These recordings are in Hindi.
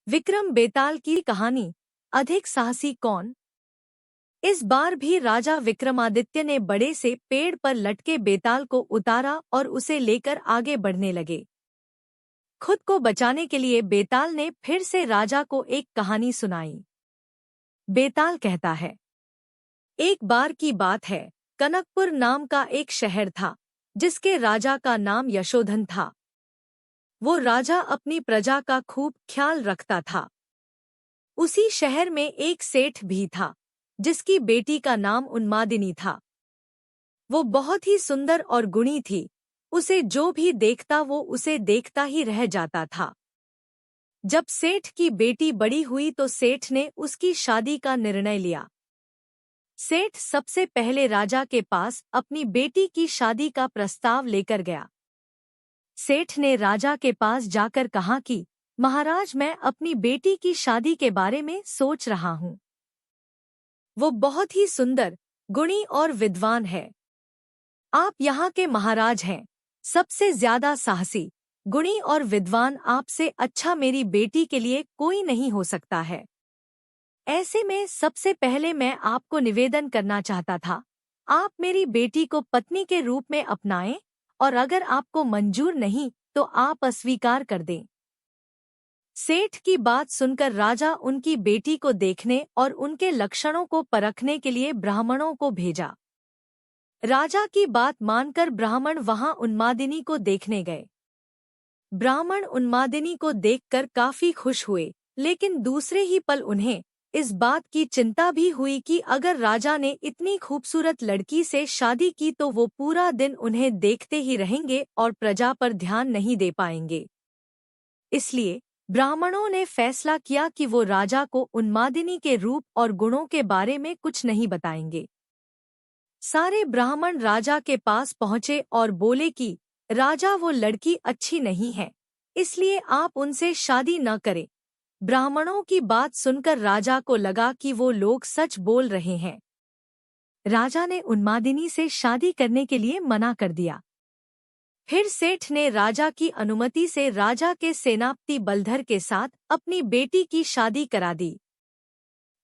विक्रम बेताल की कहानी। अधिक साहसी कौन। इस बार भी राजा विक्रमादित्य ने बड़े से पेड़ पर लटके बेताल को उतारा और उसे लेकर आगे बढ़ने लगे। खुद को बचाने के लिए बेताल ने फिर से राजा को एक कहानी सुनाई। बेताल कहता है, एक बार की बात है, कनकपुर नाम का एक शहर था, जिसके राजा का नाम यशोधन था। वो राजा अपनी प्रजा का खूब ख्याल रखता था। उसी शहर में एक सेठ भी था, जिसकी बेटी का नाम उन्मादिनी था। वो बहुत ही सुंदर और गुणी थी। उसे जो भी देखता वो उसे देखता ही रह जाता था। जब सेठ की बेटी बड़ी हुई तो सेठ ने उसकी शादी का निर्णय लिया। सेठ सबसे पहले राजा के पास अपनी बेटी की शादी का प्रस्ताव लेकर गया। सेठ ने राजा के पास जाकर कहा कि महाराज, मैं अपनी बेटी की शादी के बारे में सोच रहा हूँ। वो बहुत ही सुंदर, गुणी और विद्वान है। आप यहाँ के महाराज हैं, सबसे ज्यादा साहसी, गुणी और विद्वान आपसे अच्छा मेरी बेटी के लिए कोई नहीं हो सकता है। ऐसे में सबसे पहले मैं आपको निवेदन करना चाहता था, आप मेरी बेटी को पत्नी के रूप में अपनाएं, और अगर आपको मंजूर नहीं तो आप अस्वीकार कर दें। सेठ की बात सुनकर राजा उनकी बेटी को देखने और उनके लक्षणों को परखने के लिए ब्राह्मणों को भेजा। राजा की बात मानकर ब्राह्मण वहां उन्मादिनी को देखने गए। ब्राह्मण उन्मादिनी को देखकर काफी खुश हुए, लेकिन दूसरे ही पल उन्हें इस बात की चिंता भी हुई कि अगर राजा ने इतनी खूबसूरत लड़की से शादी की तो वो पूरा दिन उन्हें देखते ही रहेंगे और प्रजा पर ध्यान नहीं दे पाएंगे। इसलिए ब्राह्मणों ने फैसला किया कि वो राजा को उन्मादिनी के रूप और गुणों के बारे में कुछ नहीं बताएंगे। सारे ब्राह्मण राजा के पास पहुंचे और बोले कि राजा, वो लड़की अच्छी नहीं है, इसलिए आप उनसे शादी न करें। ब्राह्मणों की बात सुनकर राजा को लगा कि वो लोग सच बोल रहे हैं। राजा ने उन्मादिनी से शादी करने के लिए मना कर दिया। फिर सेठ ने राजा की अनुमति से राजा के सेनापति बलधर के साथ अपनी बेटी की शादी करा दी।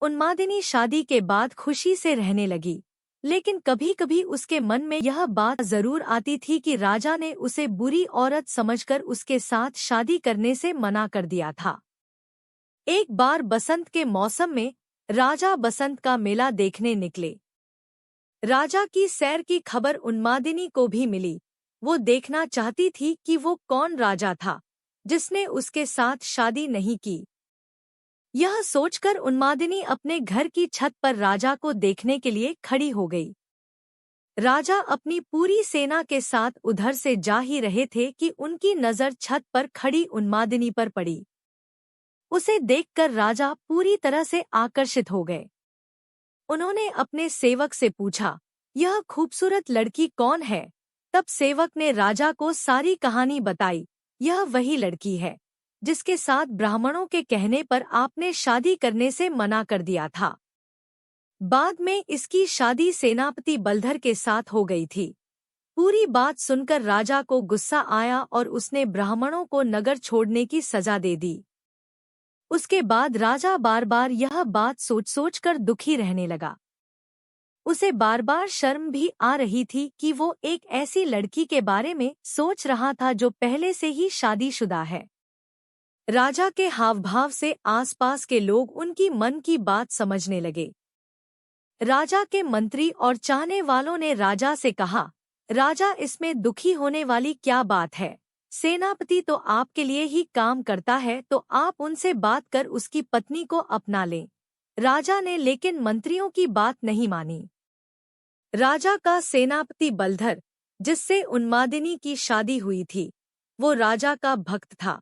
उन्मादिनी शादी के बाद खुशी से रहने लगी, लेकिन कभी कभी उसके मन में यह बात जरूर आती थी कि राजा ने उसे बुरी औरत समझकर उसके साथ शादी करने से मना कर दिया था। एक बार बसंत के मौसम में राजा बसंत का मेला देखने निकले। राजा की सैर की खबर उन्मादिनी को भी मिली। वो देखना चाहती थी कि वो कौन राजा था जिसने उसके साथ शादी नहीं की। यह सोचकर उन्मादिनी अपने घर की छत पर राजा को देखने के लिए खड़ी हो गई। राजा अपनी पूरी सेना के साथ उधर से जा ही रहे थे कि उनकी नजर छत पर खड़ी उन्मादिनी पर पड़ी। उसे देखकर राजा पूरी तरह से आकर्षित हो गए। उन्होंने अपने सेवक से पूछा, यह खूबसूरत लड़की कौन है? तब सेवक ने राजा को सारी कहानी बताई। यह वही लड़की है जिसके साथ ब्राह्मणों के कहने पर आपने शादी करने से मना कर दिया था। बाद में इसकी शादी सेनापति बलधर के साथ हो गई थी। पूरी बात सुनकर राजा को गुस्सा आया और उसने ब्राह्मणों को नगर छोड़ने की सजा दे दी। उसके बाद राजा बार बार यह बात सोच कर दुखी रहने लगा। उसे बार बार शर्म भी आ रही थी कि वो एक ऐसी लड़की के बारे में सोच रहा था जो पहले से ही शादीशुदा है। राजा के हावभाव से आसपास के लोग उनकी मन की बात समझने लगे। राजा के मंत्री और चाहने वालों ने राजा से कहा, राजा, इसमें दुखी होने वाली क्या बात है? सेनापति तो आपके लिए ही काम करता है, तो आप उनसे बात कर उसकी पत्नी को अपना लें। राजा ने लेकिन मंत्रियों की बात नहीं मानी। राजा का सेनापति बलधर, जिससे उन्मादिनी की शादी हुई थी, वो राजा का भक्त था।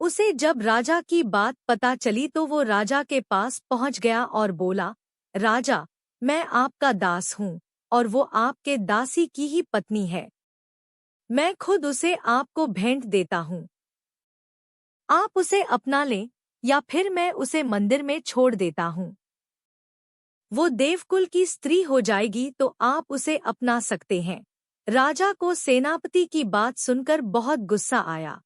उसे जब राजा की बात पता चली तो वो राजा के पास पहुंच गया और बोला, राजा, मैं आपका दास हूँ और वो आपके दासी की ही पत्नी है। मैं खुद उसे आपको भेंट देता हूँ। आप उसे अपना लें या फिर मैं उसे मंदिर में छोड़ देता हूँ। वो देवकुल की स्त्री हो जाएगी तो आप उसे अपना सकते हैं। राजा को सेनापति की बात सुनकर बहुत गुस्सा आया।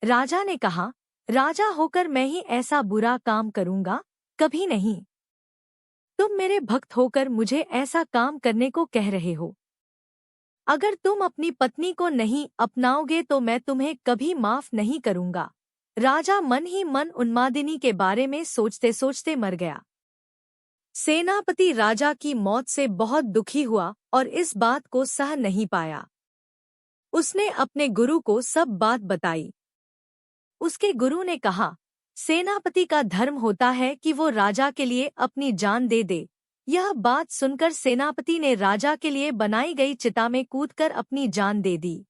राजा ने कहा, राजा होकर मैं ही ऐसा बुरा काम करूंगा? कभी नहीं। तुम मेरे भक्त होकर मुझे ऐसा काम करने को कह रहे हो। अगर तुम अपनी पत्नी को नहीं अपनाओगे तो मैं तुम्हें कभी माफ नहीं करूंगा। राजा मन ही मन उन्मादिनी के बारे में सोचते सोचते मर गया। सेनापति राजा की मौत से बहुत दुखी हुआ और इस बात को सह नहीं पाया। उसने अपने गुरु को सब बात बताई। उसके गुरु ने कहा, सेनापति का धर्म होता है कि वो राजा के लिए अपनी जान दे दे। यह बात सुनकर सेनापति ने राजा के लिए बनाई गई चिता में कूदकर अपनी जान दे दी।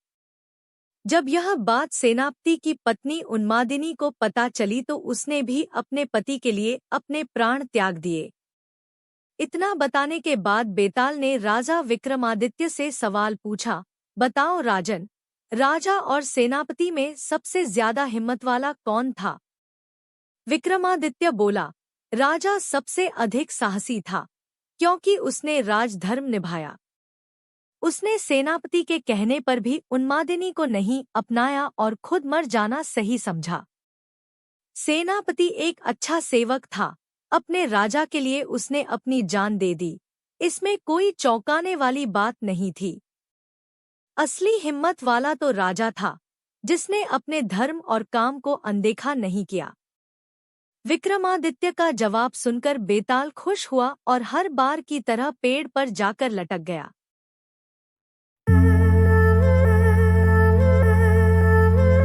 जब यह बात सेनापति की पत्नी उन्मादिनी को पता चली तो उसने भी अपने पति के लिए अपने प्राण त्याग दिए। इतना बताने के बाद बेताल ने राजा विक्रमादित्य से सवाल पूछा, बताओ राजन, राजा और सेनापति में सबसे ज्यादा हिम्मत वाला कौन था? विक्रमादित्य बोला, राजा सबसे अधिक साहसी था, क्योंकि उसने राजधर्म निभाया। उसने सेनापति के कहने पर भी उन्मादिनी को नहीं अपनाया और खुद मर जाना सही समझा। सेनापति एक अच्छा सेवक था, अपने राजा के लिए उसने अपनी जान दे दी। इसमें कोई चौंकाने वाली बात नहीं थी। असली हिम्मत वाला तो राजा था, जिसने अपने धर्म और काम को अनदेखा नहीं किया। विक्रमादित्य का जवाब सुनकर बेताल खुश हुआ और हर बार की तरह पेड़ पर जाकर लटक गया।